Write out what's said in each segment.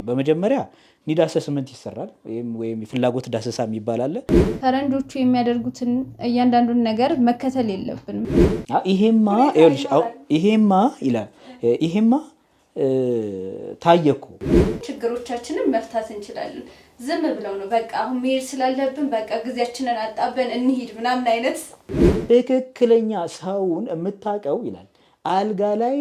በመጀመሪያ ኒድ አሰስመንት ይሰራል ወይም ፍላጎት ዳሰሳ የሚባል አለ። ፈረንጆቹ የሚያደርጉትን እያንዳንዱን ነገር መከተል የለብንም። ይሄማ ይላል ይሄማ ታየኩ ችግሮቻችንን መፍታት እንችላለን። ዝም ብለው ነው በቃ አሁን መሄድ ስላለብን በቃ ጊዜያችንን አጣበን እንሂድ ምናምን አይነት ትክክለኛ ሰውን የምታውቀው ይላል አልጋ ላይ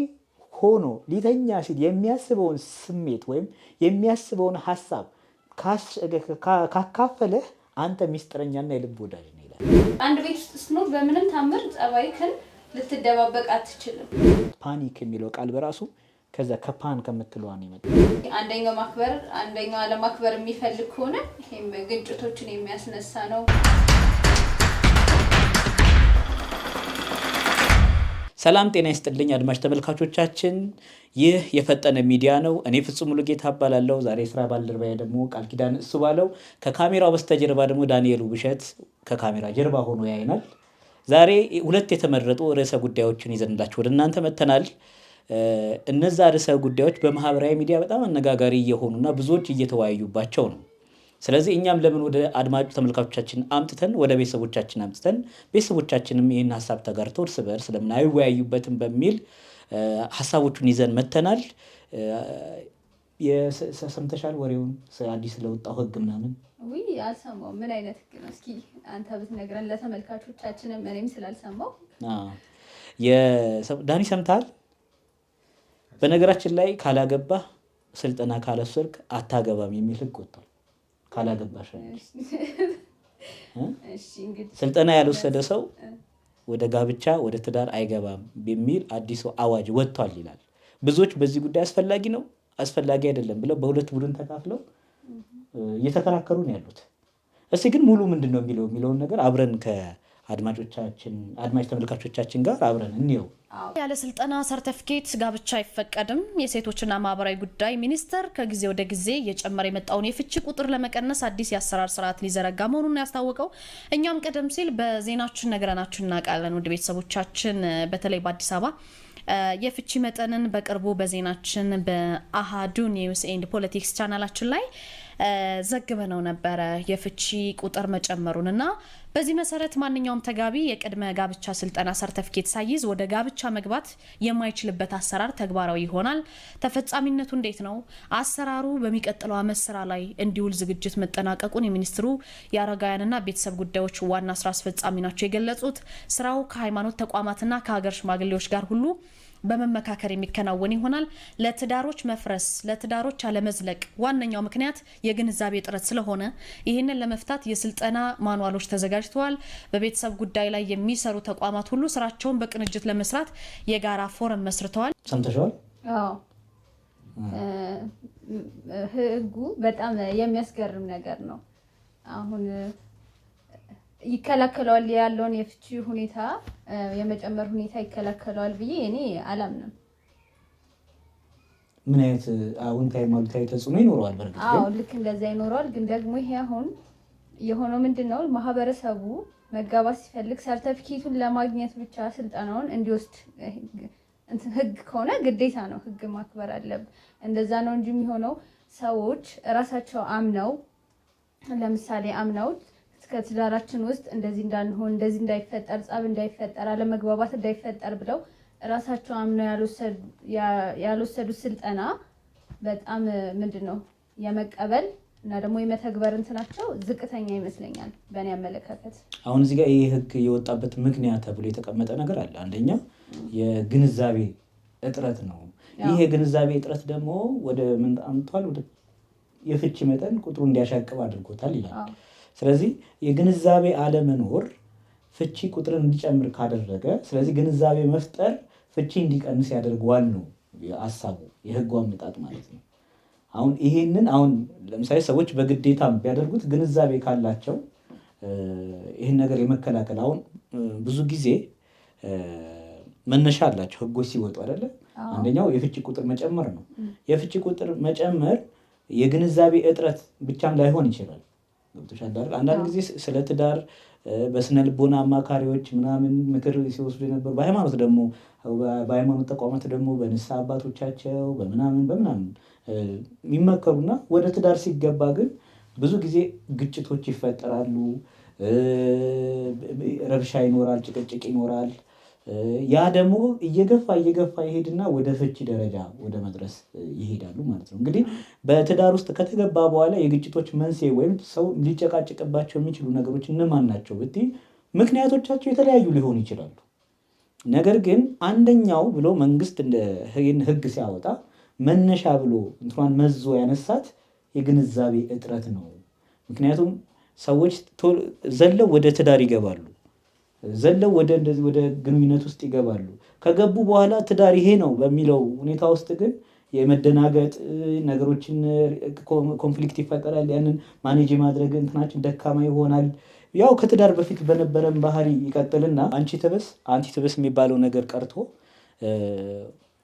ሆኖ ሊተኛ ሲል የሚያስበውን ስሜት ወይም የሚያስበውን ሐሳብ ካካፈለህ አንተ ሚስጥረኛና የልብ ወዳጅ ነህ ይላል። አንድ ቤት ውስጥ ስትኖር በምንም ታምር ጸባይክን ልትደባበቅ አትችልም። ፓኒክ የሚለው ቃል በራሱ ከዛ ከፓን ከምትለዋ ነው የመጣው። አንደኛው ማክበር አንደኛው አለማክበር የሚፈልግ ከሆነ ይሄም ግጭቶችን የሚያስነሳ ነው። ሰላም ጤና ይስጥልኝ አድማጭ ተመልካቾቻችን፣ ይህ የፈጠነ ሚዲያ ነው። እኔ ፍጹም ሙሉጌታ እባላለሁ። ዛሬ ስራ ባልደረባዬ ደግሞ ቃል ኪዳን እሱ ባለው፣ ከካሜራው በስተጀርባ ደግሞ ዳንኤል ውብሸት ከካሜራ ጀርባ ሆኖ ያይናል። ዛሬ ሁለት የተመረጡ ርዕሰ ጉዳዮችን ይዘንላችሁ ወደ እናንተ መጥተናል። እነዛ ርዕሰ ጉዳዮች በማህበራዊ ሚዲያ በጣም አነጋጋሪ እየሆኑና ብዙዎች እየተወያዩባቸው ነው። ስለዚህ እኛም ለምን ወደ አድማጭ ተመልካቾቻችን አምጥተን ወደ ቤተሰቦቻችን አምጥተን ቤተሰቦቻችንም ይህን ሀሳብ ተጋርተው እርስ በርስ ለምን አይወያዩበትም በሚል ሀሳቦቹን ይዘን መጥተናል። ሰምተሻል ወሬውን አዲስ ለወጣው ህግ ምናምን? ውይ አልሰማሁም። ምን አይነት ህግ ነው? እስኪ አንተ ብትነግረን ለተመልካቾቻችንም እኔም ስላልሰማሁ። ዳኒ ሰምተሃል? በነገራችን ላይ ካላገባህ ስልጠና ካለወሰድክ አታገባም የሚል ህግ ወጥቷል። ካላገባሽ ስልጠና ያልወሰደ ሰው ወደ ጋብቻ ወደ ትዳር አይገባም በሚል አዲስ አዋጅ ወጥቷል ይላል። ብዙዎች በዚህ ጉዳይ አስፈላጊ ነው አስፈላጊ አይደለም ብለው በሁለት ቡድን ተካፍለው እየተከራከሩ ነው ያሉት። እስቲ ግን ሙሉ ምንድነው የሚለውን ነገር አብረን ከአድማጭ ተመልካቾቻችን ጋር አብረን እንየው። ያለ ስልጠና ሰርቲፊኬት ጋብቻ አይፈቀድም። የሴቶችና ማህበራዊ ጉዳይ ሚኒስቴር ከጊዜ ወደ ጊዜ እየጨመረ የመጣውን የፍቺ ቁጥር ለመቀነስ አዲስ የአሰራር ስርዓት ሊዘረጋ መሆኑን ያስታወቀው። እኛም ቀደም ሲል በዜናችን ነግረናችሁ እናውቃለን። ውድ ቤተሰቦቻችን በተለይ በአዲስ አበባ የፍቺ መጠንን በቅርቡ በዜናችን በአሃዱ ኒውስ ኤንድ ፖለቲክስ ቻናላችን ላይ ዘግበነው ነበረ የፍቺ ቁጥር መጨመሩንና በዚህ መሰረት ማንኛውም ተጋቢ የቅድመ ጋብቻ ስልጠና ሰርቲፊኬት ሳይዝ ወደ ጋብቻ መግባት የማይችልበት አሰራር ተግባራዊ ይሆናል። ተፈጻሚነቱ እንዴት ነው? አሰራሩ በሚቀጥለው ዓመት ስራ ላይ እንዲውል ዝግጅት መጠናቀቁን የሚኒስትሩ የአረጋውያንና ቤተሰብ ጉዳዮች ዋና ስራ አስፈጻሚ ናቸው የገለጹት። ስራው ከሃይማኖት ተቋማትና ከሀገር ሽማግሌዎች ጋር ሁሉ በመመካከር የሚከናወን ይሆናል። ለትዳሮች መፍረስ ለትዳሮች አለመዝለቅ ዋነኛው ምክንያት የግንዛቤ እጥረት ስለሆነ ይህንን ለመፍታት የስልጠና ማኑዋሎች ተዘጋጅተዋል። በቤተሰብ ጉዳይ ላይ የሚሰሩ ተቋማት ሁሉ ስራቸውን በቅንጅት ለመስራት የጋራ ፎረም መስርተዋል። ሰምተሻል? አዎ ህጉ በጣም የሚያስገርም ነገር ነው። አሁን ይከላከለዋል ያለውን የፍቺ ሁኔታ የመጨመር ሁኔታ ይከላከለዋል ብዬ እኔ አላምንም። ምን አይነት አዎንታዊ ማሉታዊ ተጽዕኖ ይኖረዋል? በርግጥ አዎ ልክ እንደዛ ይኖረዋል። ግን ደግሞ ይሄ አሁን የሆነው ምንድነው ማህበረሰቡ መጋባት ሲፈልግ ሰርቲፊኬቱን ለማግኘት ብቻ ስልጠናውን እንዲወስድ ህግ ከሆነ ግዴታ ነው፣ ህግ ማክበር አለብን። እንደዛ ነው እንጂ የሚሆነው ሰዎች ራሳቸው አምነው ለምሳሌ አምነው ከትዳራችን ውስጥ እንደዚህ እንዳንሆን እንደዚህ እንዳይፈጠር ጻብ እንዳይፈጠር አለመግባባት እንዳይፈጠር ብለው ራሳቸው አምነው ያልወሰዱት ስልጠና በጣም ምንድነው የመቀበል እና ደግሞ የመተግበር እንትናቸው ዝቅተኛ ይመስለኛል በእኔ አመለካከት። አሁን እዚህ ጋር ይሄ ህግ የወጣበት ምክንያት ተብሎ የተቀመጠ ነገር አለ። አንደኛ የግንዛቤ እጥረት ነው። ይሄ የግንዛቤ እጥረት ደግሞ ወደ ምን አምጥቷል? ወደ የፍቺ መጠን ቁጥሩ እንዲያሻቅብ አድርጎታል ይላል። ስለዚህ የግንዛቤ አለመኖር ፍቺ ቁጥርን እንዲጨምር ካደረገ፣ ስለዚህ ግንዛቤ መፍጠር ፍቺ እንዲቀንስ ያደርገዋል ነው ሐሳቡ፣ የህጉ አመጣጥ ማለት ነው። አሁን ይሄንን ለምሳሌ ሰዎች በግዴታ ቢያደርጉት ግንዛቤ ካላቸው ይሄን ነገር የመከላከል አሁን ብዙ ጊዜ መነሻ አላቸው ህጎች ሲወጡ አይደለ? አንደኛው የፍቺ ቁጥር መጨመር ነው። የፍቺ ቁጥር መጨመር የግንዛቤ እጥረት ብቻም ላይሆን ይችላል። አንዳንድ ጊዜ ስለ ትዳር በስነ ልቦና አማካሪዎች ምናምን ምክር ሲወስዱ የነበሩ በሃይማኖት ተቋማት ደግሞ በንስሐ አባቶቻቸው በምናምን የሚመከሩና ወደ ትዳር ሲገባ ግን ብዙ ጊዜ ግጭቶች ይፈጠራሉ፣ ረብሻ ይኖራል፣ ጭቅጭቅ ይኖራል። ያ ደግሞ እየገፋ ይሄድና ወደ ፍቺ ደረጃ ወደ መድረስ ይሄዳሉ ማለት ነው። እንግዲህ በትዳር ውስጥ ከተገባ በኋላ የግጭቶች መንስኤ ወይም ሰው ሊጨቃጭቅባቸው የሚችሉ ነገሮች እነማን ናቸው ብትይ ምክንያቶቻቸው የተለያዩ ሊሆኑ ይችላሉ። ነገር ግን አንደኛው ብሎ መንግስት እንደ ህግ ሲያወጣ መነሻ ብሎ እንትኗን መዞ ያነሳት የግንዛቤ እጥረት ነው። ምክንያቱም ሰዎች ዘለው ወደ ትዳር ይገባሉ፣ ዘለው ወደ ግንኙነት ውስጥ ይገባሉ። ከገቡ በኋላ ትዳር ይሄ ነው በሚለው ሁኔታ ውስጥ ግን የመደናገጥ ነገሮችን ኮንፍሊክት ይፈጠራል። ያንን ማኔጅ ማድረግ እንትናችን ደካማ ይሆናል። ያው ከትዳር በፊት በነበረን ባህሪ ይቀጥልና አንቺ ትብስ የሚባለው ነገር ቀርቶ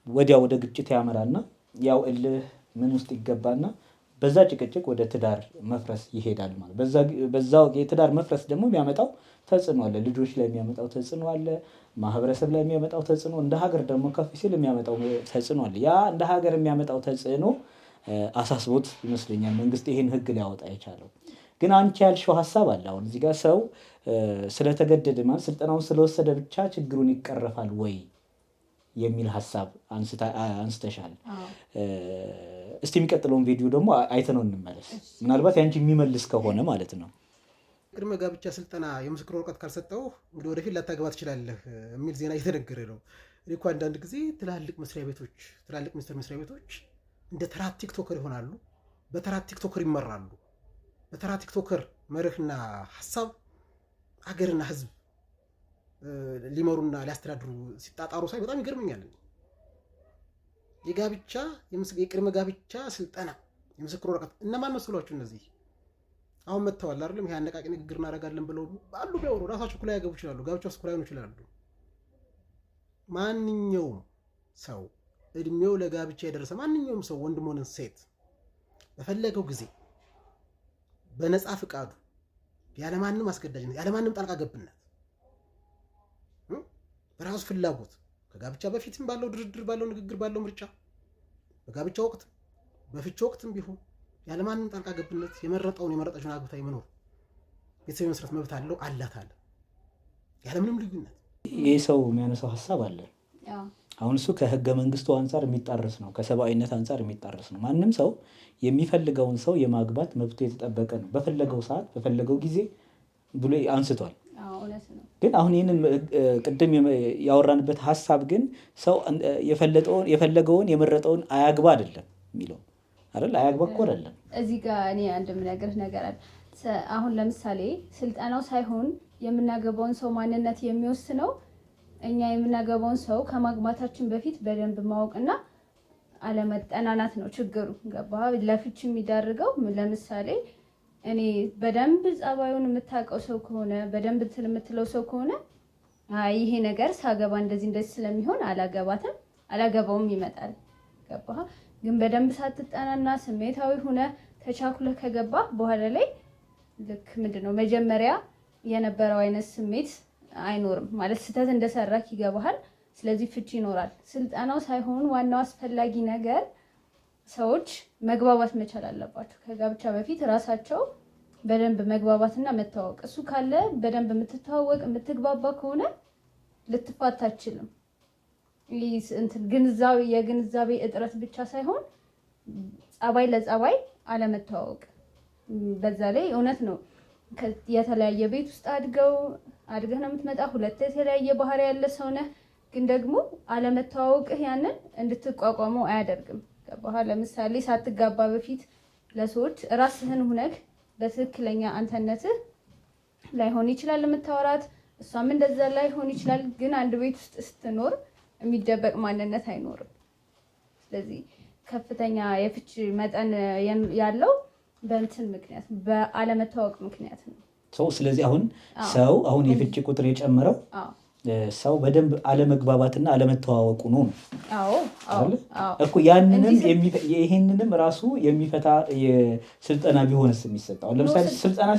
ወዲያ ወደ ግጭት ያመራና ያው እልህ ምን ውስጥ ይገባና በዛ ጭቅጭቅ ወደ ትዳር መፍረስ ይሄዳል ማለት። በዛው የትዳር መፍረስ ደግሞ የሚያመጣው ተጽዕኖ አለ። ልጆች ላይ የሚያመጣው ተጽዕኖ አለ። ማህበረሰብ ላይ የሚያመጣው ተጽዕኖ፣ እንደ ሀገር ደግሞ ከፍ ሲል የሚያመጣው ተጽዕኖ አለ። ያ እንደ ሀገር የሚያመጣው ተጽዕኖ አሳስቦት ይመስለኛል መንግስት ይሄን ህግ ሊያወጣ የቻለው። ግን አንቺ ያልሽው ሀሳብ አለ። አሁን እዚህ ጋር ሰው ስለተገደደ ማለት ስልጠናውን ስለወሰደ ብቻ ችግሩን ይቀረፋል ወይ የሚል ሀሳብ አንስተሻል። እስቲ የሚቀጥለውን ቪዲዮ ደግሞ አይተነው እንመለስ። ምናልባት ያንቺ የሚመልስ ከሆነ ማለት ነው። ቅድመ ጋብቻ ስልጠና የምስክር ወረቀት ካልሰጠው እንግዲህ ወደፊት ላታገባ ትችላለህ የሚል ዜና እየተነገረ ነው። እኔ እኮ አንዳንድ ጊዜ ትላልቅ ሚኒስቴር መስሪያ ቤቶች እንደ ተራ ቲክቶከር ይሆናሉ፣ በተራ ቲክቶከር ይመራሉ። በተራ ቲክቶከር መርህና ሀሳብ ሀገርና ህዝብ ሊመሩና ሊያስተዳድሩ ሲጣጣሩ ሳይ በጣም ይገርመኛል። የቅድመ ጋብቻ ስልጠና የምስክር ወረቀት እነማን መስሏችሁ? እነዚህ አሁን መጥተዋል አይደለም? ይሄ አነቃቂ ንግግር እናደርጋለን ብለው አሉ ቢያወሩ ራሳቸው እኮ ላያገቡ ይችላሉ። ጋብቻ ውስጥ ላይሆኑ ይችላሉ። ማንኛውም ሰው እድሜው ለጋብቻ የደረሰ ማንኛውም ሰው ወንድም ሆነ ሴት በፈለገው ጊዜ በነፃ ፍቃዱ ያለማንም አስገዳጅነት ያለማንም ጣልቃ ገብነት በራሱ ፍላጎት ከጋብቻ በፊትም ባለው ድርድር ባለው ንግግር ባለው ምርጫ በጋብቻ ወቅት በፍቺ ወቅትም ቢሆን ያለማንም ጣልቃ ገብነት የመረጠችውን አግብታ የመኖር ቤተሰብ መስረት መብት አለው አላት ያለምንም ልዩነት። ይህ ሰው የሚያነሳው ሀሳብ አለ። አሁን እሱ ከህገ መንግስቱ አንጻር የሚጣረስ ነው፣ ከሰብአዊነት አንጻር የሚጣረስ ነው። ማንም ሰው የሚፈልገውን ሰው የማግባት መብቱ የተጠበቀ ነው፣ በፈለገው ሰዓት በፈለገው ጊዜ ብሎ አንስቷል። ግን አሁን ይህንን ቅድም ያወራንበት ሀሳብ ግን ሰው የፈለገውን የመረጠውን አያግባ አይደለም የሚለው አይደል? አያግባ እኮ አይደለም። እዚህ ጋር እኔ አንድ የምነግርህ ነገር አለ። አሁን ለምሳሌ ስልጠናው ሳይሆን የምናገባውን ሰው ማንነት የሚወስነው እኛ የምናገባውን ሰው ከማግባታችን በፊት በደንብ ማወቅና አለመጠናናት ነው ችግሩ። ገባህ? ለፍቺ የሚዳርገው ለምሳሌ እኔ በደንብ ጸባዩን የምታውቀው ሰው ከሆነ በደንብ የምትለው ሰው ከሆነ ይሄ ነገር ሳገባ እንደዚህ ስለሚሆን አላገባውም ይመጣል። ገባህ? ግን በደንብ ሳትጠናና ስሜታዊ ሆነ ተቻኩለ ከገባ በኋላ ላይ ልክ ምንድነው መጀመሪያ የነበረው አይነት ስሜት አይኖርም ማለት ስህተት እንደሰራክ ይገባሃል። ስለዚህ ፍቺ ይኖራል። ስልጠናው ሳይሆን ዋናው አስፈላጊ ነገር ሰዎች መግባባት መቻል አለባቸው። ከጋብቻ በፊት ራሳቸው በደንብ መግባባትና መተዋወቅ። እሱ ካለ በደንብ የምትተዋወቅ የምትግባባ ከሆነ ልትፋታ አትችልም። የግንዛቤ እጥረት ብቻ ሳይሆን ጸባይ ለጸባይ አለመተዋወቅ። በዛ ላይ እውነት ነው የተለያየ ቤት ውስጥ አድገህ ነው የምትመጣ። ሁለት የተለያየ ባህሪ ያለ ሰው ነህ። ግን ደግሞ አለመተዋወቅህ ያንን እንድትቋቋመው አያደርግም። ገባህ? ለምሳሌ ሳትጋባ በፊት ለሰዎች ራስህን ሁነህ በትክክለኛ አንተነትህ ላይሆን ይችላል የምታወራት፣ እሷም እንደዛ ላይሆን ይችላል። ግን አንድ ቤት ውስጥ ስትኖር የሚደበቅ ማንነት አይኖርም። ስለዚህ ከፍተኛ የፍቺ መጠን ያለው በእንትን ምክንያት በአለመተዋወቅ ምክንያት ነው። ስለዚህ አሁን የፍቺ ቁጥር የጨመረው ሰው በደንብ አለመግባባትና አለመተዋወቁ ነው እኮ። ይሄንንም ራሱ የሚፈታ የስልጠና ቢሆንስ የሚሰጠው? ለምሳሌ ስልጠና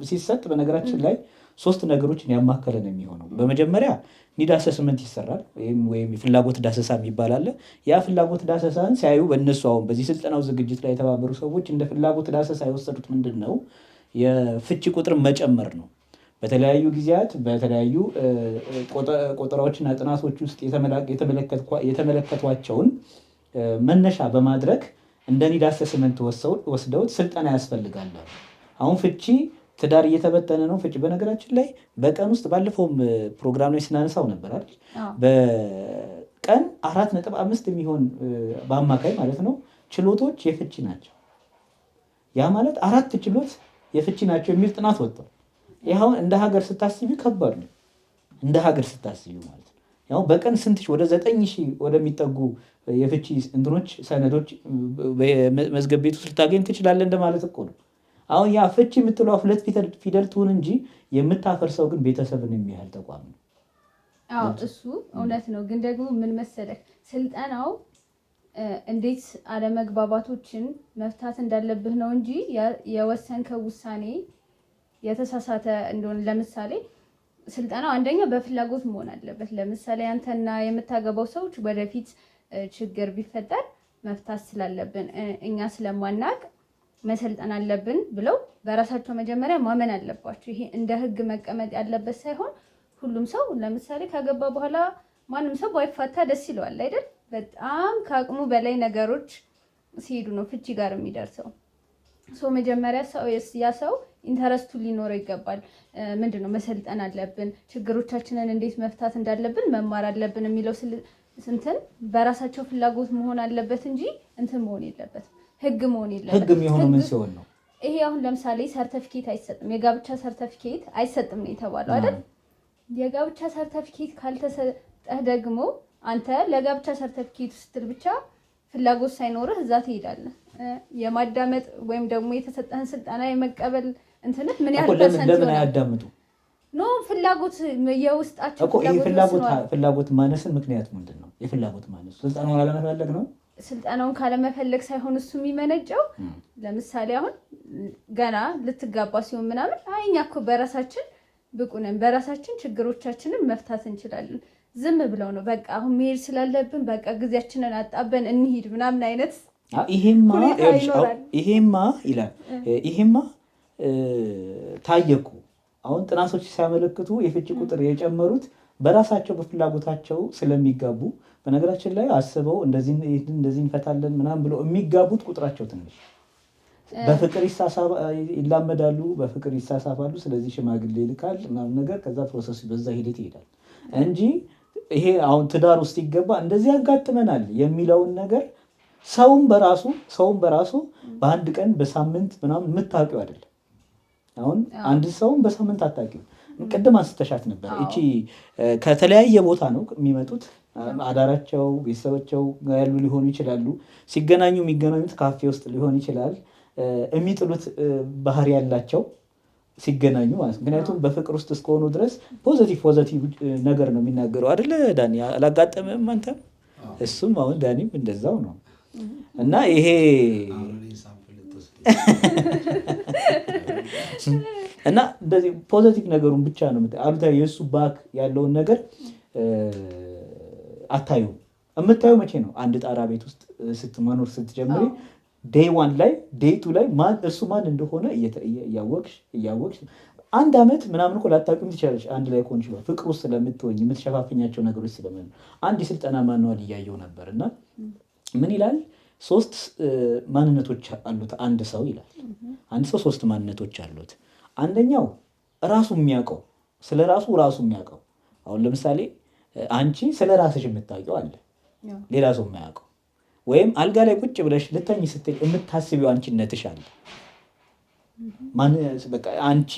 ሲሰጥ በነገራችን ላይ 3 ነገሮችን ያማከለ ነው የሚሆነው። በመጀመሪያ ኒድ አሰስመንት ይሰራል ወይም የፍላጎት ዳሰሳ የሚባል አለ። ያ ፍላጎት ዳሰሳን ሲያዩ በእነሱ አሁን በዚህ ስልጠናው ዝግጅት ላይ የተባበሩ ሰዎች እንደ ፍላጎት ዳሰሳ የወሰዱት ምንድን ነው? የፍቺ ቁጥር መጨመር ነው። በተለያዩ ጊዜያት በተለያዩ ቆጠራዎችና ጥናቶች ውስጥ የተመለከቷቸውን መነሻ በማድረግ እንደ ኒድ አሰስመንት ወስደውት ስልጠና ያስፈልጋል። አሁን ፍቺ ትዳር እየተበተነ ነው። ፍቺ በነገራችን ላይ በቀን ውስጥ ባለፈውም ፕሮግራም ላይ ስናነሳው ነበር አይደል? በቀን 4.5 የሚሆን በአማካይ ማለት ነው ችሎቶች የፍቺ ናቸው። ያ ማለት 4 ችሎት የፍቺ ናቸው የሚል ጥናት ወጥቷል። ይኸው እንደ ሀገር ስታስቢ ከባድ ነው። እንደ ሀገር ስታስቢ ማለት ነው ያው በቀን ስንት ወደ 9,000 ወደሚጠጉ የፍቺ እንትኖች ሰነዶች መዝገብ ቤት ውስጥ ልታገኝ ትችላለህ እንደማለት እኮ ነው። አሁን ያ ፍቺ የምትለው 2 ፊደል ትሁን እንጂ የምታፈርሰው ግን ቤተሰብን የሚያህል ተቋም ነው። አዎ እሱ እውነት ነው። ግን ደግሞ ምን መሰለህ ስልጠናው እንዴት አለመግባባቶችን መፍታት እንዳለብህ ነው እንጂ የወሰንከው ውሳኔ የተሳሳተ እንደሆነ ለምሳሌ ስልጠናው አንደኛ በፍላጎት መሆን አለበት። ለምሳሌ አንተና የምታገባው ሰዎች ወደፊት ችግር ቢፈጠር መፍታት ስላለብን እኛ ስለማናቅ መሰልጠን አለብን ብለው በራሳቸው መጀመሪያ ማመን አለባቸው። ይሄ እንደ ሕግ መቀመጥ ያለበት ሳይሆን ሁሉም ሰው ለምሳሌ ካገባ በኋላ ማንም ሰው ባይፋታ ደስ ይለዋል አይደል? በጣም ከአቅሙ በላይ ነገሮች ሲሄዱ ነው ፍቺ ጋር የሚደርሰው። መጀመሪያ ያ ሰው ኢንተረስቱ ሊኖረው ይገባል። ምንድነው መሰልጠን አለብን፣ ችግሮቻችንን እንዴት መፍታት እንዳለብን መማር አለብን የሚለው ስንትን በራሳቸው ፍላጎት መሆን አለበት እንጂ እንትን መሆን የለበትም። ህግ መሆን የለበትም። ህግ የሚሆነው ምን ሲሆን ነው? ይሄ አሁን ለምሳሌ ሰርተፊኬት አይሰጥም፣ የጋብቻ ሰርተፊኬት አይሰጥም ነው የተባለው አይደል? የጋብቻ ሰርተፊኬት ካልተሰጠህ ደግሞ አንተ ለጋብቻ ሰርተፊኬት ስትል ብቻ ፍላጎት ሳይኖርህ እዛ ትሄዳለህ። የማዳመጥ ወይም ደግሞ የተሰጠህን ስልጠና የመቀበል እንትነት ምን ያህል ፐርሰንት ለምን አያዳምጡ? ኖ ፍላጎት የውስጣቸው እኮ ይሄ ፍላጎት ማነስን ምክንያት ምንድን ነው? የፍላጎት ማነስ ስልጠናውን አለመፈለግ ነው። ስልጠናውን ካለመፈለግ ሳይሆን እሱ የሚመነጨው ለምሳሌ አሁን ገና ልትጋባ ሲሆን ምናምን እኛ እኮ በራሳችን ብቁ ነን፣ በራሳችን ችግሮቻችንን መፍታት እንችላለን። ዝም ብለው ነው በቃ አሁን መሄድ ስላለብን በቃ ጊዜያችንን አጣበን እንሂድ ምናምን አይነት ይሄማ ይላል። ይሄማ ታየኩ አሁን ጥናቶች ሲያመለክቱ የፍቺ ቁጥር የጨመሩት በራሳቸው በፍላጎታቸው ስለሚጋቡ፣ በነገራችን ላይ አስበው እንደዚህ እንፈታለን ምናምን ብለው የሚጋቡት ቁጥራቸው ትንሽ፣ በፍቅር ይላመዳሉ፣ በፍቅር ይሳሳፋሉ። ስለዚህ ሽማግሌ ይልካል ምናምን ነገር፣ ከዛ ፕሮሰስ በዛ ሂደት ይሄዳል እንጂ ይሄ አሁን ትዳር ውስጥ ይገባ እንደዚህ ያጋጥመናል የሚለውን ነገር ሰውም በራሱ በአንድ ቀን በሳምንት ምናምን የምታውቂው አይደለም። አሁን አንድ ሰውም በሳምንት አታውቂው። ቅድም አንስተሻት ነበር። እቺ ከተለያየ ቦታ ነው የሚመጡት። አዳራቸው ቤተሰቦቻቸው ያሉ ሊሆኑ ይችላሉ። ሲገናኙ የሚገናኙት ካፌ ውስጥ ሊሆን ይችላል። የሚጥሉት ባህሪ ያላቸው ሲገናኙ ማለት። ምክንያቱም በፍቅር ውስጥ እስከሆኑ ድረስ ፖዚቲቭ ነገር ነው የሚናገረው አይደለ ዳኒ? አላጋጠመም አንተም? እሱም አሁን ዳኒም እንደዛው ነው። እና ይሄ እና እንደዚህ ፖዚቲቭ ነገሩን ብቻ ነው አሉታዊ የእሱ ባክ ያለውን ነገር አታዩ። የምታየው መቼ ነው? አንድ ጣራ ቤት ውስጥ ስትመኖር ስትጀምሪ ዴይ 1 ላይ ዴይ 2 ላይ እሱ ማን እንደሆነ እያወቅሽ 1 ዓመት ምናምን እኮ ላታውቂም ትችላለች። አንድ ላይ ሆን ይችላል ፍቅር ውስጥ ስለምትሆኝ የምትሸፋፍኛቸው ነገሮች ስለምን አንድ የስልጠና ማንዋል እያየው ነበር እና ምን ይላል? 3 ማንነቶች አሉት አንድ ሰው ይላል። አንድ ሰው 3 ማንነቶች አሉት። አንደኛው ራሱ የሚያውቀው ስለ ራሱ የሚያውቀው። አሁን ለምሳሌ አንቺ ስለ ራስሽ የምታውቂው አለ ሌላ ሰው የማያውቀው። ወይም አልጋ ላይ ቁጭ ብለሽ ልተኝ ስትል የምታስቢው አንቺነትሽ አለ። በቃ አንቺ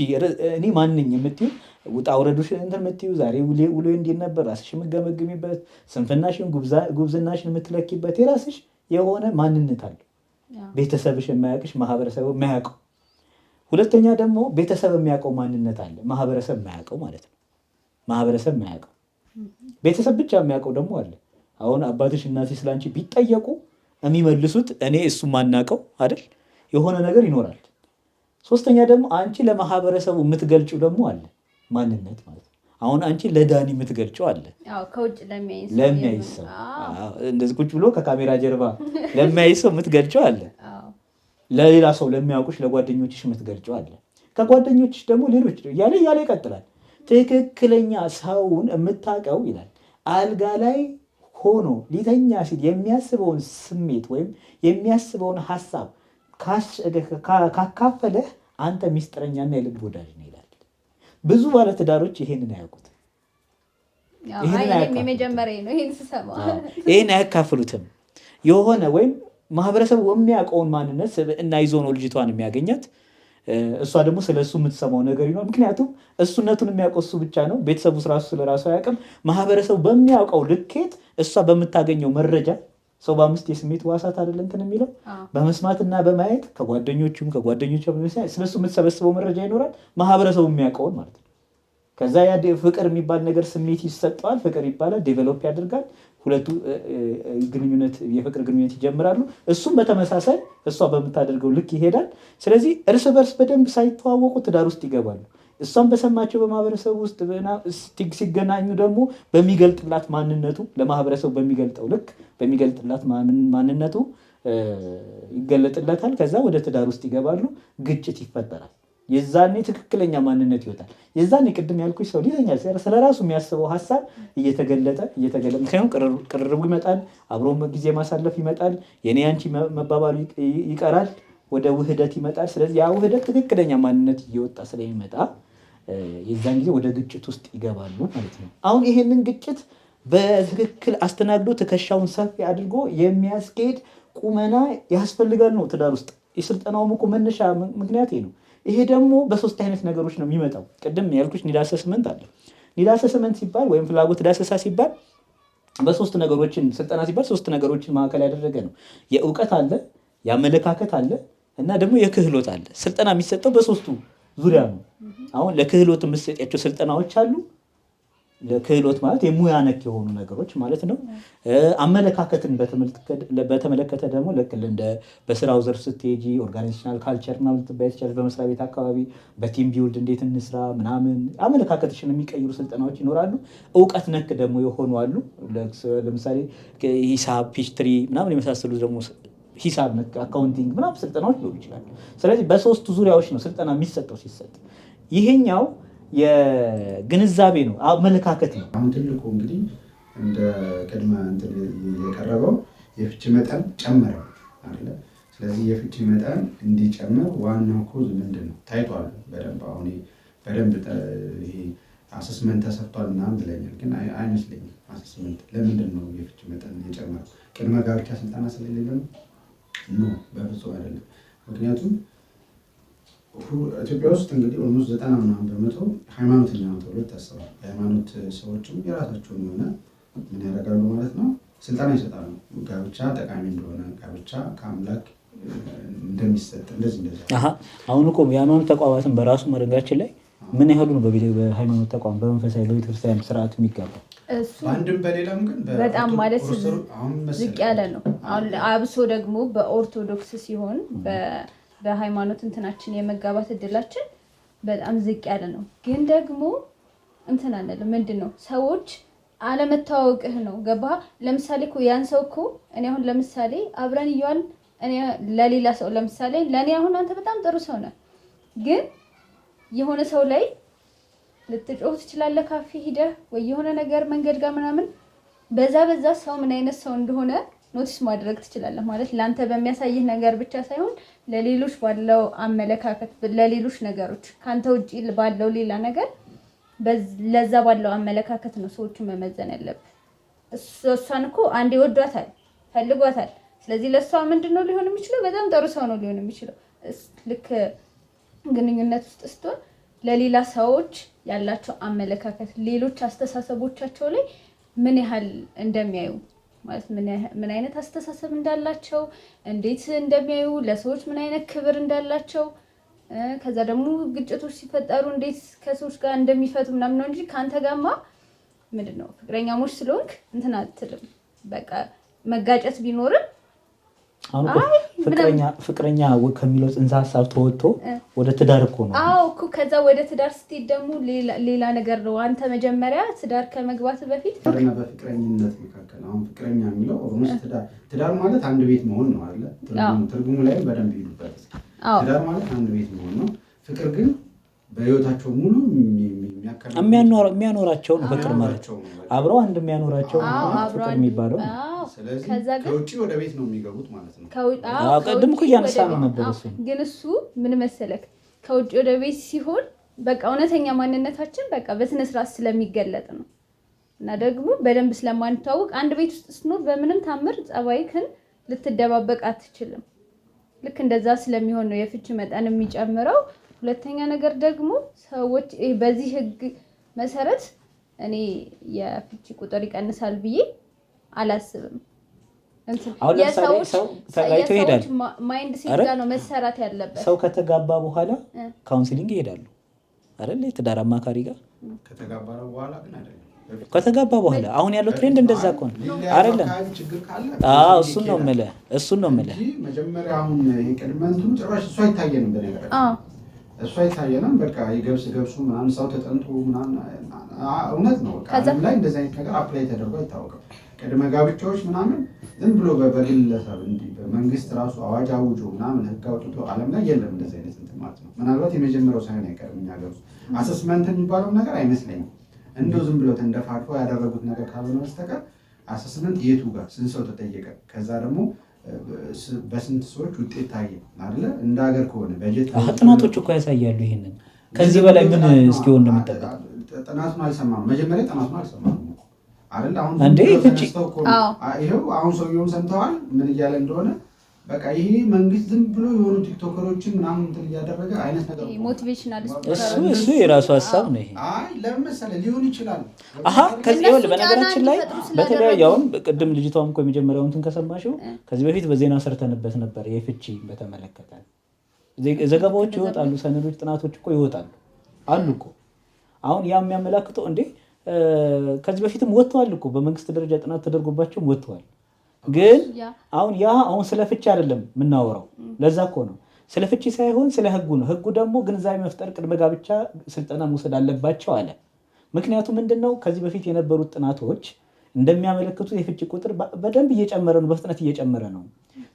እኔ ማን ነኝ የምትይው ውጣ ውረዱሽ እንትን የምትይው ዛሬ ውሎ እንዴት ነበር ራስሽ የምትገመግሚበት፣ ስንፍናሽን ጉብዝናሽን የምትለኪበት የራስሽ የሆነ ማንነት አለ። ቤተሰብሽ የማያውቅሽ፣ ማህበረሰብ የማያውቀው። ሁለተኛ ደግሞ ቤተሰብ የሚያውቀው ማንነት አለ፣ ማህበረሰብ የማያውቀው ማለት ነው። ማህበረሰብ የማያውቀው ቤተሰብ ብቻ የሚያውቀው ደግሞ አለ። አሁን አባትሽ እናትሽ ስላንቺ ቢጠየቁ የሚመልሱት እኔ እሱ ማናውቀው አይደል የሆነ ነገር ይኖራል። ሶስተኛ ደግሞ አንቺ ለማህበረሰቡ የምትገልጪው ደግሞ አለ ማንነት ማለት ነው። አሁን አንቺ ለዳኒ የምትገልጪው አለ ከውጭ ለሚያይ ሰው እንደዚህ ቁጭ ብሎ ከካሜራ ጀርባ ለሚያይ ሰው የምትገልጪው አለ። ለሌላ ሰው ለሚያውቁሽ ለጓደኞችሽ የምትገልጪው አለ። ከጓደኞችሽ ደግሞ ሌሎች እያለ ይቀጥላል። ትክክለኛ ሰውን የምታውቀው ይላል አልጋ ላይ ሆኖ ሊተኛ ሲል የሚያስበውን ስሜት ወይም የሚያስበውን ሀሳብ ካካፈለህ አንተ ሚስጥረኛና የልብ ወዳጅ ነው ይላል። ብዙ ባለትዳሮች ይሄንን አያውቁት፣ ይሄን አያካፍሉትም። የሆነ ወይም ማህበረሰቡ የሚያውቀውን ማንነት እና ይዞ ነው ልጅቷን የሚያገኛት። እሷ ደግሞ ስለሱ የምትሰማው ነገር ይኖር። ምክንያቱም እሱነቱን የሚያውቀው እሱ ብቻ ነው። ቤተሰቡ ራሱ ስለራሱ አያውቅም። ማህበረሰቡ በሚያውቀው ልኬት እሷ በምታገኘው መረጃ ሰው በ5 የስሜት ዋሳት አይደለም እንትን የሚለው በመስማትና በማየት ከጓደኞቹ ስለሱ የምትሰበስበው መረጃ ይኖራል። ማህበረሰቡ የሚያውቀውን ማለት ነው። ከዛ ያ ፍቅር የሚባል ነገር ስሜት ይሰጠዋል። ፍቅር ይባላል። ዴቨሎፕ ያደርጋል። ሁለቱ የፍቅር ግንኙነት ይጀምራሉ። እሱም በተመሳሳይ እሷ በምታደርገው ልክ ይሄዳል። ስለዚህ እርስ በርስ በደንብ ሳይተዋወቁ ትዳር ውስጥ ይገባሉ። እሷም በሰማቸው በማህበረሰቡ ውስጥ ሲገናኙ ደግሞ በሚገልጥላት ማንነቱ ለማህበረሰቡ በሚገልጠው ልክ በሚገልጥላት ማንነቱ ይገለጥለታል። ከዛ ወደ ትዳር ውስጥ ይገባሉ። ግጭት ይፈጠራል። የዛኔ ትክክለኛ ማንነት ይወጣል። የዛኔ ቅድም ያልኩሽ ሰው ሊተኛ ስለራሱ የሚያስበው ሀሳብ እየተገለጠ ምክንያቱም ቅርርቡ ይመጣል። አብሮ ጊዜ ማሳለፍ ይመጣል። የኔ አንቺ መባባሉ ይቀራል። ወደ ውህደት ይመጣል። ስለዚህ ያ ውህደት ትክክለኛ ማንነት እየወጣ ስለሚመጣ የዛን ጊዜ ወደ ግጭት ውስጥ ይገባሉ ማለት ነው። አሁን ይሄንን ግጭት በትክክል አስተናግዶ ትከሻውን ሰፊ አድርጎ የሚያስኬድ ቁመና ያስፈልጋል ነው ትዳር ውስጥ። የስልጠናውም እኮ መነሻ ምክንያት ነው። ይሄ ደግሞ በ3 አይነት ነገሮች ነው የሚመጣው። ቅድም ያልኩሽ ኒድ አሰስመንት አለ። ኒድ አሰስመንት ሲባል ወይም ፍላጎት ዳሰሳ ሲባል በ3 ነገሮችን ስልጠና ሲባል 3 ነገሮችን ማዕከል ያደረገ ነው። የእውቀት አለ፣ የአመለካከት አለ እና ደግሞ የክህሎት አለ። ስልጠና የሚሰጠው በ3ቱ ዙሪያ ነው። አሁን ለክህሎት የምትሰጣቸው ስልጠናዎች አሉ። ለክህሎት ማለት የሙያ ነክ የሆኑ ነገሮች ማለት ነው። አመለካከትን በተመለከተ ደግሞ እንደ በስራው ዘርፍ ስትሄጂ ኦርጋናይዜሽናል ካልቸር ምናምን ልትባይ ትችላለሽ። በመስሪያ ቤት አካባቢ በቲም ቢውልድ እንዴት እንስራ ምናምን አመለካከትሽን የሚቀይሩ ስልጠናዎች ይኖራሉ። እውቀት ነክ ደግሞ የሆኑ አሉ። ለምሳሌ ሂሳብ፣ ፒችትሪ ምናምን የመሳሰሉ ደግሞ ሂሳብ ነክ አካውንቲንግ ምናምን ስልጠናዎች ሊሆኑ ይችላሉ። ስለዚህ በ3 ዙሪያዎች ነው ስልጠና የሚሰጠው። ሲሰጥ ይሄኛው የግንዛቤ ነው፣ አመለካከት ነው። አሁን ትልቁ እንግዲህ እንደ ቅድመ እንትን የቀረበው የፍቺ መጠን ጨመረ አይደለ? ስለዚህ የፍቺ መጠን እንዲጨምር ዋናው ኮዝ ምንድን ነው ታይቷል በደንብ። አሁን በደንብ ይሄ አሰስመንት ተሰርቷል ምናምን ብለኛል፣ ግን አይመስለኝም። አሰስመንት ለምንድን ነው የፍቺ መጠን የጨመረው? ቅድመ ጋብቻ ስልጠና ስለሌለ ነው? በፍጹም አይደለም። ምክንያቱም ኢትዮጵያ ውስጥ እንግዲህ ኦልሞስት 90% ሃይማኖተኛ ነው ተብሎ ይታሰባል። የሃይማኖት ሰዎችም የራሳቸውን የሆነ ምን ያደርጋሉ ማለት ነው ስልጠና ይሰጣሉ። ጋብቻ ጠቃሚ እንደሆነ፣ ጋብቻ ከአምላክ እንደሚሰጥ እንደዚህ አሁን እኮ የሃይማኖት ተቋማትን በራሱ መረጋችን ላይ ምን ያህሉ ነው በሃይማኖት ተቋም በመንፈሳዊ በቤተክርስቲያን ስርዓት የሚጋባው? በአንድም በሌላም ግን በጣም ማለት ዝቅ ያለ ነው። አሁን አብሶ ደግሞ በኦርቶዶክስ ሲሆን በሃይማኖት እንትናችን የመጋባት እድላችን በጣም ዝቅ ያለ ነው። ግን ደግሞ እንትን አንልም። ምንድን ነው ሰዎች አለመታወቅህ ነው። ገባ? ለምሳሌ እኮ ያን ሰው እኮ እኔ አሁን ለምሳሌ አብረን እያልን እኔ ለሌላ ሰው ለምሳሌ ለእኔ አሁን አንተ በጣም ጥሩ ሰው ነህ፣ ግን የሆነ ሰው ላይ ልትጮህ ትችላለህ። ካፌ ሂደህ ወይ የሆነ ነገር መንገድ ጋር ምናምን በዛ ሰው ምን አይነት ሰው እንደሆነ ኖቲስ ማድረግ ትችላለህ። ማለት ለአንተ በሚያሳይህ ነገር ብቻ ሳይሆን ለሌሎች ባለው አመለካከት፣ ለሌሎች ነገሮች ካንተ ውጪ ባለው ሌላ ነገር ለዛ ባለው አመለካከት ነው ሰዎቹ መመዘን ያለብህ። እሷን እኮ አንዴ ወዷታል፣ ፈልጓታል። ስለዚህ ለእሷ ምንድነው ሊሆን የሚችለው? በጣም ጥሩ ሰው ነው ሊሆን የሚችለው። ልክ ግንኙነት ውስጥ ስትሆን ለሌላ ሰዎች ያላቸው አመለካከት፣ ሌሎች አስተሳሰቦቻቸው ላይ ምን ያህል እንደሚያዩ ማለት ምን አይነት አስተሳሰብ እንዳላቸው፣ እንዴት እንደሚያዩ፣ ለሰዎች ምን አይነት ክብር እንዳላቸው፣ ከዛ ደግሞ ግጭቶች ሲፈጠሩ እንዴት ከሰዎች ጋር እንደሚፈቱ ምናምን ነው እንጂ ካንተ ጋርማ ምንድነው ፍቅረኛሞች ስለሆንክ እንትን አትልም። በቃ መጋጨት ቢኖርም አሁን ፍቅረኛ ከሚለው ጽንሰ ሀሳብ ተወጥቶ ወደ ትዳር እኮ ነው። አዎ እኮ ከዛ ወደ ትዳር ስትሄድ ደግሞ ሌላ ነገር ነው። አንተ መጀመሪያ ትዳር ከመግባት በፊት ትዳርና በፍቅረኝነት መካከል አሁን ፍቅረኛ የሚለው ኦልሞስት ትዳር ማለት አንድ ቤት መሆን ነው አይደል? ትርጉሙ ላይ በደንብ ይሉበት። ትዳር ማለት አንድ ቤት መሆን ነው። ፍቅር ግን በህይወታቸው ሙሉ የሚያኖራቸው ነው። ፍቅር ማለት አብረው አንድ የሚያኖራቸው ፍቅር የሚባለው። ስለዚህ ከውጪ ወደ ቤት ነው የሚገቡት ማለት ነው። ቀድም እኮ እያነሳን ነበር እሱ። ግን እሱ ምን መሰለክ ከውጪ ወደ ቤት ሲሆን በቃ እውነተኛ ማንነታችን በቃ በስነ ስርዓት ስለሚገለጥ ነው። እና ደግሞ በደንብ ስለማንተዋወቅ አንድ ቤት ውስጥ ስኖር በምንም ታምር ጸባይክን ልትደባበቅ አትችልም። ልክ እንደዛ ስለሚሆን ነው የፍቺ መጠን የሚጨምረው። ሁለተኛ ነገር ደግሞ ሰዎች በዚህ ህግ መሰረት እኔ የፍቺ ቁጥር ይቀንሳል ብዬ አላስብም። የሰዎች ተጋይቶ ይሄዳል። ማይንድ ሴት ነው መሰራት ያለበት። ሰው ከተጋባ በኋላ ካውንስሊንግ ይሄዳሉ አይደል? ትዳር አማካሪ ጋር ከተጋባ በኋላ ግን አይደለም። ከተጋባ በኋላ አሁን ያለው ትሬንድ እንደዛ እኮ ነው አይደለም? አዎ እሱን ነው የምልህ። መጀመሪያ አሁን የቅድመንቱ ጭራሽ እሱ አይታየንም በነገራችን እሱ አይታየንም። በቃ የገብሱ ምናምን ሰው ተጠንቶ ምናምን እውነት ነው። በቃ ዓለም ላይ እንደዚህ አይነት ነገር አፕላይ ተደርጎ አይታወቅም። ቅድመ ጋብቻዎች ምናምን ዝም ብሎ በግለሰብ እንዲህ በመንግስት ራሱ አዋጅ አውጆ ምናምን ህግ አውጥቶ ዓለም ላይ የለም እንደዚህ አይነት እንትን ማለት ነው። ምናልባት የመጀመሪያው ሳይሆን አይቀርም። እኛ ገብሱ አሰስመንት የሚባለው ነገር አይመስለኝም። እንደው ዝም ብሎ ተንደፋድፎ ያደረጉት ነገር ካልሆነ በስተቀር አሰስመንት የቱ ጋር ስንት ሰው ተጠየቀ፣ ከዛ ደግሞ በስንት ሰዎች ውጤት ታየ አይደለ? እንደ ሀገር ከሆነ በጀት ጥናቶች እኮ ያሳያሉ ይሄንን። ከዚህ በላይ ምን እስኪሆን እንደሚጠበቅ ጥናቱን አልሰማም። መጀመሪያ ጥናቱን አልሰማም አይደል? አሁን እንዴ ይሄው አሁን ሰውየውን ሰምተዋል ምን እያለ እንደሆነ። በቃ ይሄ መንግስት ዝም ብሎ የሆኑ ቲክቶከሮችን ምናምን እንትን እያደረገ አይነት ነገር ሞቲቬሽናል እሱ የራሱ ሀሳብ ነው። ይሄ ለምን መሰለህ ሊሆን ይችላል። ከዚህ ይኸውልህ በነገራችን ላይ በተለያዩ አሁን ቅድም ልጅቷም እኮ የመጀመሪያውን እንትን ከሰማሽው ከዚህ በፊት በዜና ሰርተንበት ነበር። የፍቺ በተመለከተ ዘገባዎች ይወጣሉ፣ ሰነዶች፣ ጥናቶች እኮ ይወጣሉ አሉ እኮ። አሁን ያ የሚያመላክተው እንዴ ከዚህ በፊትም ወጥተዋል እኮ በመንግስት ደረጃ ጥናት ተደርጎባቸውም ወጥተዋል። ግን አሁን ስለ ፍቺ አይደለም የምናወራው። ለዛ እኮ ነው ስለ ፍቺ ሳይሆን ስለ ህጉ ነው። ህጉ ደግሞ ግንዛቤ መፍጠር፣ ቅድመ ጋብቻ ስልጠና መውሰድ አለባቸው አለ። ምክንያቱም ምንድነው ከዚህ በፊት የነበሩት ጥናቶች እንደሚያመለክቱት የፍቺ ቁጥር በደንብ እየጨመረ ነው፣ በፍጥነት እየጨመረ ነው።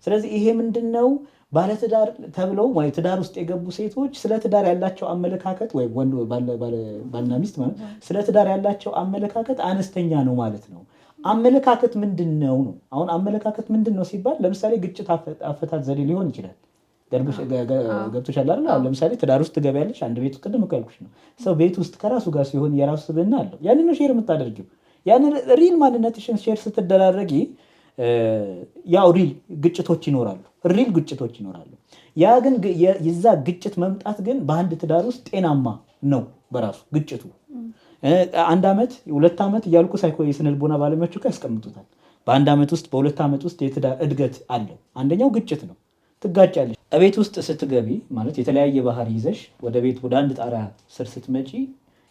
ስለዚህ ይሄ ምንድነው ባለትዳር ተብለው ወይ ትዳር ውስጥ የገቡ ሴቶች ስለ ትዳር ያላቸው አመለካከት ወይ ወንድ ባልና ሚስት ማለት ስለ ትዳር ያላቸው አመለካከት አነስተኛ ነው ማለት ነው። አመለካከት ምንድነው ነው? አሁን አመለካከት ምንድነው ሲባል ለምሳሌ ግጭት አፈታት ዘዴ ሊሆን ይችላል። ገብቶሻል አይደል? አሁን ለምሳሌ ትዳር ውስጥ ትገቢያለሽ፣ አንድ ቤት ውስጥ ቅድም ካልኩሽ ነው ሰው ቤት ውስጥ ከራሱ ጋር ሲሆን የራሱ ስብዕና አለው። ያንን ነው ሼር የምታደርጊው። ያንን ሪል ማንነትሽን ሼር ስትደራረጊ ያው ሪል ግጭቶች ይኖራሉ። ያ ግን የዛ ግጭት መምጣት ግን በአንድ ትዳር ውስጥ ጤናማ ነው በራሱ ግጭቱ። 1 ዓመት 2 ዓመት እያልኩ የስነ ልቦና ባለሙያዎች እኮ ያስቀምጡታል። በ1 ዓመት ውስጥ በ2 ዓመት ውስጥ የትዳር እድገት አለው። አንደኛው ግጭት ነው። ትጋጫለሽ። ቤት ውስጥ ስትገቢ ማለት የተለያየ ባህሪ ይዘሽ ወደ ቤት ወደ አንድ ጣሪያ ስር ስትመጪ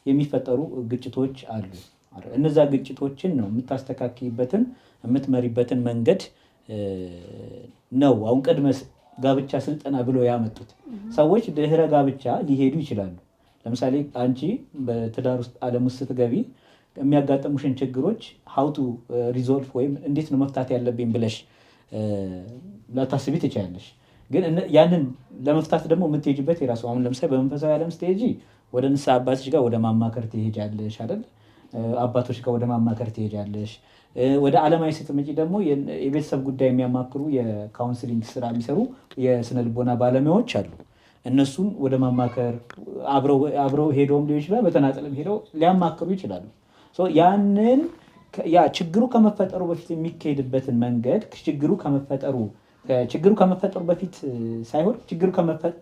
የሚፈጠሩ ግጭቶች አሉ። እነዛ ግጭቶችን ነው የምታስተካክይበትን የምትመሪበትን መንገድ ነው አሁን ቅድመ ጋብቻ ስልጠና ብሎ ያመጡት። ሰዎች ድህረ ጋብቻ ሊሄዱ ይችላሉ። ለምሳሌ አንቺ በትዳር ውስጥ ዓለም ውስጥ ስትገቢ የሚያጋጥሙሽን ችግሮች ሀውቱ ሪዞልቭ ወይም እንዴት ነው መፍታት ያለብኝ ብለሽ ላታስቢ ትችያለሽ። ግን ያንን ለመፍታት ደግሞ የምትሄጂበት የራሱ አሁን ለምሳሌ በመንፈሳዊ ዓለም ስትሄጂ ወደ ንስሐ አባትሽ ጋር ወደ ማማከር ትሄጃለሽ አይደል? አባቶች ጋር ወደ ማማከር ትሄጃለሽ። ወደ ዓለማዊ ስትመጪ ደግሞ የቤተሰብ ጉዳይ የሚያማክሩ የካውንስሊንግ ስራ የሚሰሩ የስነ ልቦና ባለሙያዎች አሉ። እነሱን ወደ ማማከር አብረው ሄደውም ሊሆን ይችላል፣ በተናጠልም ሄደው ሊያማክሩ ይችላሉ። ያንን ችግሩ ከመፈጠሩ በፊት የሚካሄድበትን መንገድ ችግሩ ከመፈጠሩ በፊት ሳይሆን ችግሩ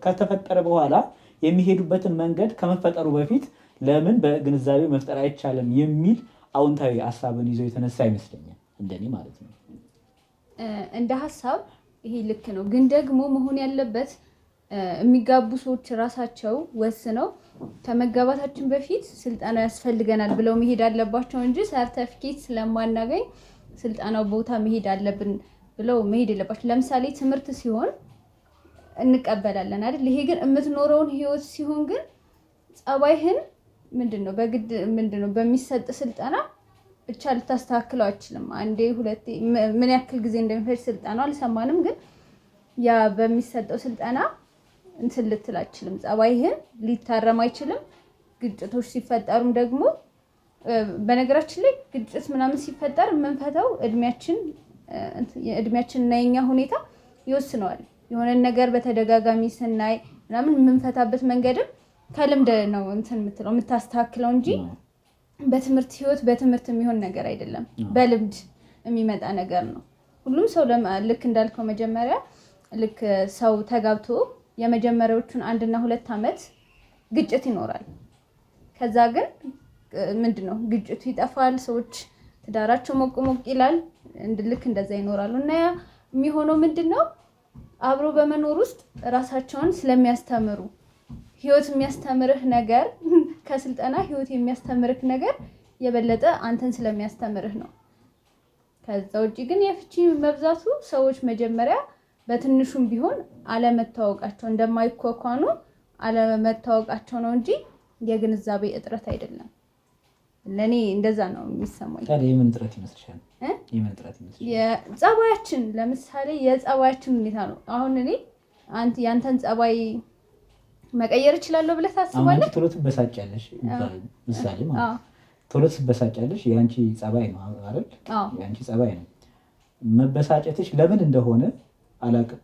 ከተፈጠረ በኋላ የሚሄዱበትን መንገድ ከመፈጠሩ በፊት ለምን በግንዛቤ መፍጠር አይቻልም የሚል አዎንታዊ ሀሳብን ይዞ የተነሳ ይመስለኛል፣ እንደኔ ማለት ነው። እንደ ሀሳብ ይሄ ልክ ነው። ግን ደግሞ መሆን ያለበት የሚጋቡ ሰዎች ራሳቸው ወስነው ከመጋባታችን በፊት ስልጠናው ያስፈልገናል ብለው መሄድ አለባቸው እንጂ ሰርተፊኬት ስለማናገኝ ስልጠናው ቦታ መሄድ አለብን ብለው መሄድ የለባቸው። ለምሳሌ ትምህርት ሲሆን እንቀበላለን አይደል? ይሄ ግን የምትኖረውን ህይወት ሲሆን ግን ጸባይህን ምንድነው በግድ ምንድነው በሚሰጥ ስልጠና ብቻ ልታስተካክለው አይችልም። አንዴ ሁለቴ ምን ያክል ጊዜ እንደሚፈጅ ስልጠናው አልሰማንም፣ ግን ያ በሚሰጠው ስልጠና እንትን ልትል አይችልም። ጸባይህን ሊታረም አይችልም። ግጭቶች ሲፈጠሩም ደግሞ በነገራችን ላይ ግጭት ምናምን ሲፈጠር የምንፈታው እድሜያችን እና የኛ ሁኔታ ይወስነዋል። የሆነ ነገር በተደጋጋሚ ስናይ ምናምን የምንፈታበት መንገድም ከልምድ ነው እንትን የምትለው የምታስተካክለው እንጂ በትምህርት ህይወት በትምህርት የሚሆን ነገር አይደለም። በልምድ የሚመጣ ነገር ነው። ሁሉም ሰው ልክ እንዳልከው መጀመሪያ ልክ ሰው ተጋብቶ የመጀመሪያዎቹን 1 እና 2 ዓመት ግጭት ይኖራል። ከዛ ግን ምንድነው ግጭቱ ይጠፋል። ሰዎች ትዳራቸው ሞቅ ሞቅ ይላል። ልክ እንደዛ ይኖራሉ። እና ያ የሚሆነው ምንድነው አብሮ በመኖር ውስጥ ራሳቸውን ስለሚያስተምሩ ህይወት የሚያስተምርህ ነገር ከስልጠና ህይወት የሚያስተምርህ ነገር የበለጠ አንተን ስለሚያስተምርህ ነው። ከዛ ውጪ ግን የፍቺ መብዛቱ ሰዎች መጀመሪያ በትንሹም ቢሆን አለመታወቃቸው እንደማይኳኳኑ አለመታወቃቸው ነው እንጂ የግንዛቤ እጥረት አይደለም። ለኔ እንደዛ ነው የሚሰማኝ። ታዲያ የምን እጥረት ይመስልሻል? የምን እጥረት ይመስልሻል? የጸባያችን ለምሳሌ የጸባያችን ሁኔታ ነው። አሁን እኔ ያንተን ጸባይ መቀየር እችላለሁ ብለህ ታስባለህ? ቶሎ ትበሳጫለሽ ምሳሌ ማለት ቶሎ ትበሳጫለሽ። የአንቺ ጸባይ ነው አይደል? የአንቺ ጸባይ ነው። መበሳጨትሽ ለምን እንደሆነ አላውቅም።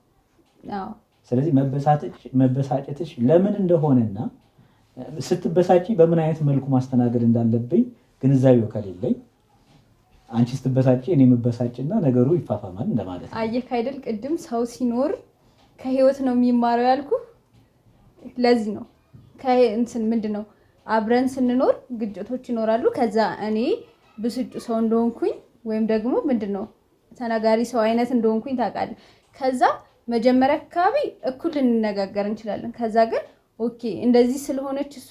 ስለዚህ መበሳጨትሽ ለምን እንደሆነና ስትበሳጪ በምን አይነት መልኩ ማስተናገድ እንዳለብኝ ግንዛቤው ከሌለኝ አንቺ ስትበሳጪ እኔ መበሳጭና ነገሩ ይፋፋማል እንደማለት ነው። አየህ አይደል? ቅድም ሰው ሲኖር ከህይወት ነው የሚማረው ያልኩ ለዚህ ነው። ከእንትን ምንድነው አብረን ስንኖር ግጭቶች ይኖራሉ። ከዛ እኔ ብስጩ ሰው እንደሆንኩኝ ወይም ደግሞ ምንድነው ተናጋሪ ሰው አይነት እንደሆንኩኝ ታውቃለህ። ከዛ መጀመሪያ አካባቢ እኩል ልንነጋገር እንችላለን። ከዛ ግን ኦኬ እንደዚህ ስለሆነች እሷ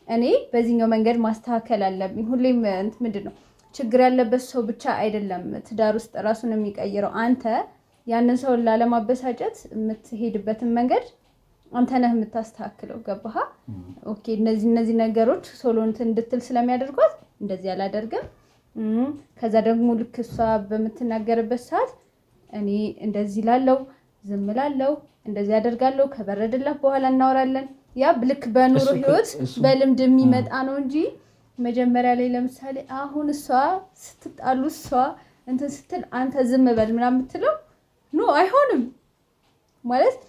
እኔ በዚህኛው መንገድ ማስተካከል አለብኝ። ሁሌም ምንድነው ችግር ያለበት ሰው ብቻ አይደለም ትዳር ውስጥ ራሱን የሚቀይረው። አንተ ያንን ሰው ላለማበሳጨት የምትሄድበትን መንገድ አንተ ነህ የምታስተካክለው። ገባህ? ኦኬ እነዚህ ነገሮች ሶሎ እንድትል ስለሚያደርጓት እንደዚህ አላደርግም። ከዛ ደግሞ ልክ እሷ በምትናገርበት ሰዓት እኔ እንደዚህ ላለው ዝም ላለው እንደዚህ አደርጋለሁ። ከበረደላት በኋላ እናወራለን። ያ ልክ በኑሮ ህይወት በልምድ የሚመጣ ነው እንጂ መጀመሪያ ላይ ለምሳሌ አሁን እሷ ስትጣሉ እሷ እንትን ስትል አንተ ዝም በል ምናምን የምትለው ኖ አይሆንም። ማለት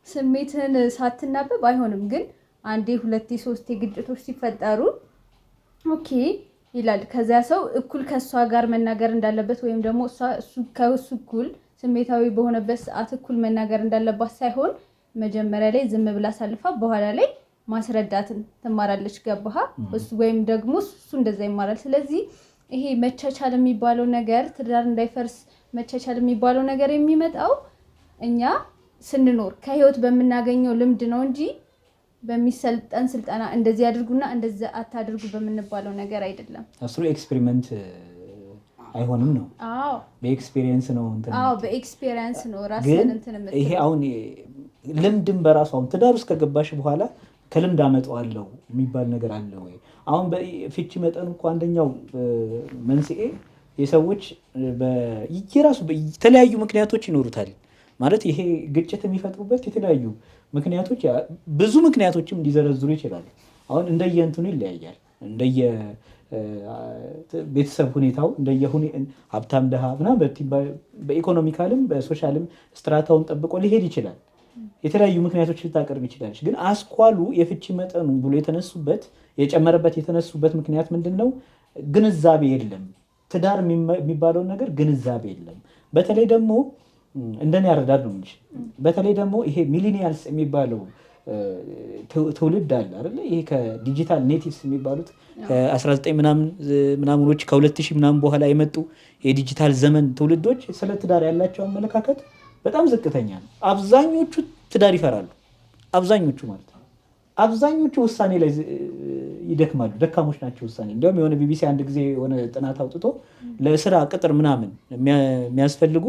ስሜትን ሳትናበብ አይሆንም። ግን 1 2 3 ግጭቶች ሲፈጠሩ ኦኬ ይላል። ከዚያ ሰው እኩል ከሷ ጋር መናገር እንዳለበት ወይም ደግሞ እሱ ከሱ እኩል ስሜታዊ በሆነበት ሰዓት እኩል መናገር እንዳለባት ሳይሆን መጀመሪያ ላይ ዝም ብላ አሳልፋ በኋላ ላይ ማስረዳትን ትማራለች። ገባህ? እሱ ወይም ደግሞ እሱ እንደዛ ይማራል። ስለዚህ ይሄ መቻቻል የሚባለው ነገር ትዳር እንዳይፈርስ መቻቻል የሚባለው ነገር የሚመጣው እኛ ስንኖር ከህይወት በምናገኘው ልምድ ነው እንጂ በሚሰልጠን ስልጠና እንደዚህ አድርጉና እንደዚህ አታድርጉ በምንባለው ነገር አይደለም። እሱ ኤክስፔሪመንት አይሆንም ነው። አዎ በኤክስፒሪየንስ ነው እንትን። አዎ በኤክስፒሪየንስ ነው ራስን እንትን የምትለው። ይሄ አሁን ልምድም በራሱ አሁን ትዳር ውስጥ ከገባሽ በኋላ ከልምድ አመጣዋለሁ የሚባል ነገር አለ ወይ? አሁን በፍቺ መጠኑ እኮ አንደኛው መንስኤ የሰዎች በየራሱ የተለያዩ ምክንያቶች ይኖሩታል። ማለት ይሄ ግጭት የሚፈጥሩበት የተለያዩ ምክንያቶች ብዙ ምክንያቶችም ሊዘረዝሩ ይችላሉ። አሁን እንደየእንትኑ ይለያያል። እንደየ ቤተሰብ ሁኔታው እንደየ ሀብታም ደሃ ምናምን በኢኮኖሚካልም በሶሻልም ስትራታውን ጠብቆ ሊሄድ ይችላል። የተለያዩ ምክንያቶች ልታቀርብ ይችላለች። ግን አስኳሉ የፍቺ መጠኑ ብሎ የተነሱበት ምክንያት ምንድን ነው? ግንዛቤ የለም። ትዳር የሚባለውን ነገር ግንዛቤ የለም። በተለይ ደግሞ እንደኔ ያረዳድ ነው እንጂ በተለይ ደግሞ ይሄ ሚሊኒያልስ የሚባለው ትውልድ አለ አይደለ? ይሄ ከዲጂታል ኔቲቭስ የሚባሉት ከ19 ምናምኖች ከ2000 ምናምን በኋላ የመጡ የዲጂታል ዘመን ትውልዶች ስለ ትዳር ያላቸው አመለካከት በጣም ዝቅተኛ ነው። አብዛኞቹ ትዳር ይፈራሉ። አብዛኞቹ ማለት ነው። አብዛኞቹ ውሳኔ ላይ ይደክማሉ። ደካሞች ናቸው ውሳኔ። እንዲያውም የሆነ ቢቢሲ አንድ ጊዜ የሆነ ጥናት አውጥቶ ለስራ ቅጥር ምናምን የሚያስፈልጉ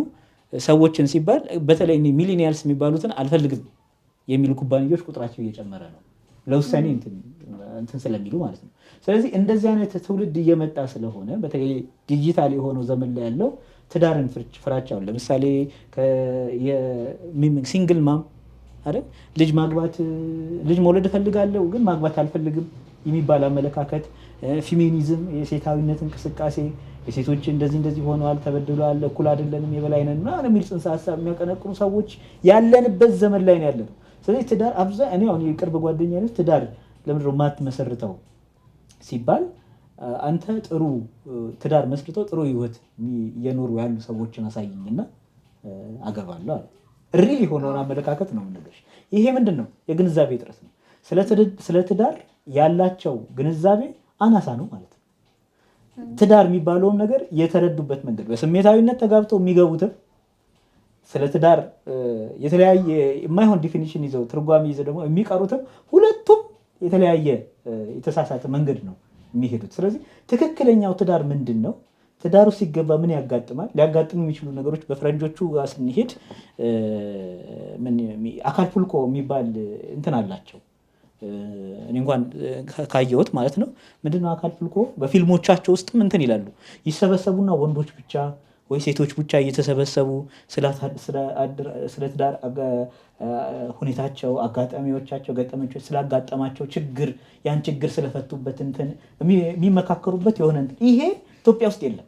ሰዎችን ሲባል በተለይ ሚሊኒያልስ የሚባሉትን አልፈልግም የሚሉ ኩባንያዎች ቁጥራቸው እየጨመረ ነው ለውሳኔ እንትን ስለሚሉ ማለት ነው። ስለዚህ እንደዚህ አይነት ትውልድ እየመጣ ስለሆነ በተለይ ዲጂታል የሆነው ዘመን ላይ ያለው ትዳርን ፍራቻውን ለምሳሌ ሲንግል ማም አይደል ልጅ መውለድ እፈልጋለሁ ግን ማግባት አልፈልግም የሚባል አመለካከት፣ ፌሚኒዝም የሴታዊነት እንቅስቃሴ የሴቶች እንደዚህ ሆነዋል፣ ተበድለዋል፣ እኩል አይደለንም፣ የበላይ ነን ምናምን የሚል ጽንሰ ሀሳብ የሚያቀነቅኑ ሰዎች ያለንበት ዘመን ላይ ነው ያለነው። ስለዚህ ትዳር እኔ አሁን የቅርብ ጓደኛዬ ነው ትዳር ለምንድነው የማትመሰርተው ሲባል አንተ ጥሩ ትዳር መስርተው ጥሩ ህይወት እየኖሩ ያሉ ሰዎችን አሳይኝና አገባለሁ አለ። ሪል የሆነውን አመለካከት ነው የምንልሽ። ይሄ ምንድን ነው? የግንዛቤ እጥረት ነው። ስለ ትዳር ያላቸው ግንዛቤ አናሳ ነው ማለት ነው። ትዳር የሚባለውን ነገር የተረዱበት መንገድ በስሜታዊነት ተጋብተው የሚገቡትም ስለ ትዳር የተለያየ የማይሆን ዲፊኒሽን ይዘው ትርጓሜ ይዘው ደግሞ የሚቀሩትም ሁለቱም የተለያየ የተሳሳተ መንገድ ነው የሚሄዱት። ስለዚህ ትክክለኛው ትዳር ምንድን ነው? ትዳሩ ሲገባ ምን ያጋጥማል? ሊያጋጥሙ የሚችሉ ነገሮች በፈረንጆቹ ጋር ስንሄድ አካልፑልኮ የሚባል እንትን አላቸው። እኔ እንኳን ካየሁት ማለት ነው። ምንድነው አካልፑልኮ? በፊልሞቻቸው ውስጥም እንትን ይላሉ። ይሰበሰቡና ወንዶች ብቻ ወይ ሴቶች ብቻ እየተሰበሰቡ ስለ ትዳር ሁኔታቸው፣ አጋጣሚዎቻቸው፣ ገጠመኞች ስላጋጠማቸው ችግር ያን ችግር ስለፈቱበት እንትን የሚመካከሩበት የሆነ እንትን ይሄ ኢትዮጵያ ውስጥ የለም።